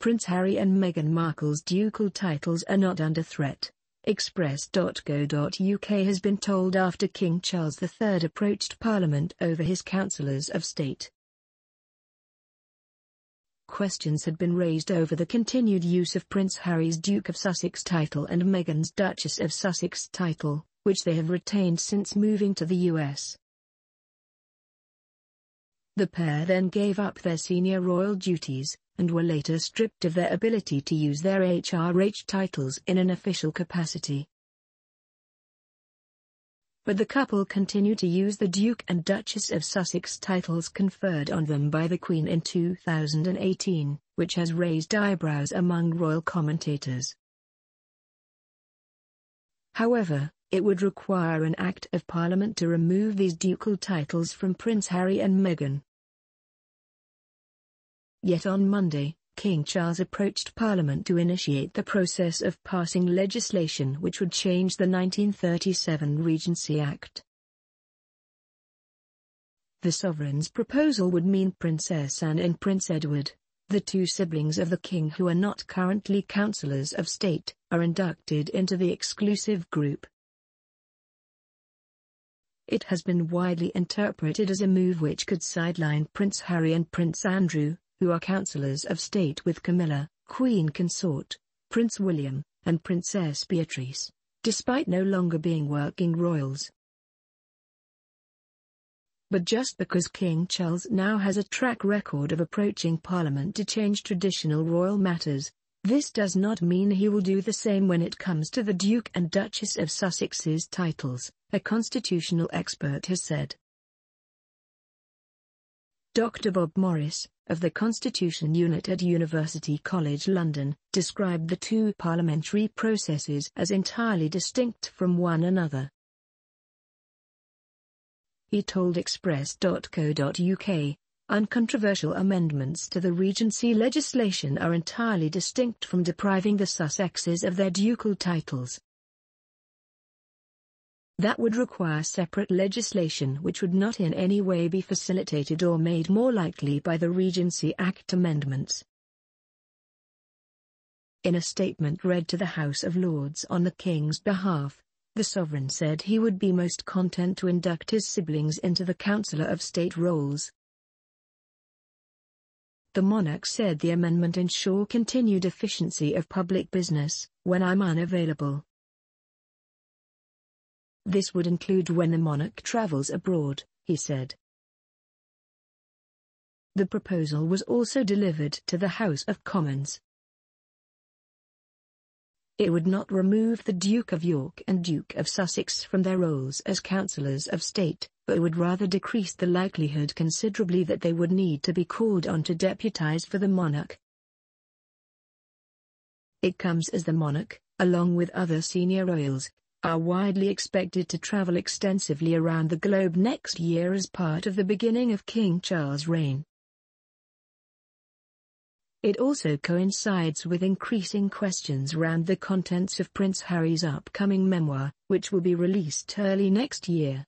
Prince Harry and Meghan Markle's ducal titles are not under threat. Express.co.uk has been told after King Charles III approached Parliament over his councillors of state. Questions had been raised over the continued use of Prince Harry's Duke of Sussex title and Meghan's Duchess of Sussex title, which they have retained since moving to the US. The pair then gave up their senior royal duties, and were later stripped of their ability to use their HRH titles in an official capacity. But the couple continue to use the Duke and Duchess of Sussex titles conferred on them by the Queen in 2018, which has raised eyebrows among royal commentators. However, it would require an Act of Parliament to remove these ducal titles from Prince Harry and Meghan. Yet on Monday, King Charles approached Parliament to initiate the process of passing legislation which would change the 1937 Regency Act. The sovereign's proposal would mean Princess Anne and Prince Edward, the two siblings of the king who are not currently councillors of state, are inducted into the exclusive group. It has been widely interpreted as a move which could sideline Prince Harry and Prince Andrew, who are councillors of state with Camilla, Queen Consort, Prince William, and Princess Beatrice, despite no longer being working royals. But just because King Charles now has a track record of approaching Parliament to change traditional royal matters, this does not mean he will do the same when it comes to the Duke and Duchess of Sussex's titles, a constitutional expert has said. Dr. Bob Morris, of the Constitution Unit at University College London, described the two parliamentary processes as entirely distinct from one another. He told Express.co.uk, uncontroversial amendments to the Regency legislation are entirely distinct from depriving the Sussexes of their ducal titles. That would require separate legislation which would not in any way be facilitated or made more likely by the Regency Act amendments. In a statement read to the House of Lords on the King's behalf, the sovereign said he would be most content to induct his siblings into the Councillor of State roles. The monarch said the amendment ensure continued efficiency of public business, when I'm unavailable. This would include when the monarch travels abroad, he said. The proposal was also delivered to the House of Commons. It would not remove the Duke of York and Duke of Sussex from their roles as councillors of state, but would rather decrease the likelihood considerably that they would need to be called on to deputise for the monarch. It comes as the monarch, along with other senior royals, are widely expected to travel extensively around the globe next year as part of the beginning of King Charles' reign. It also coincides with increasing questions around the contents of Prince Harry's upcoming memoir, which will be released early next year.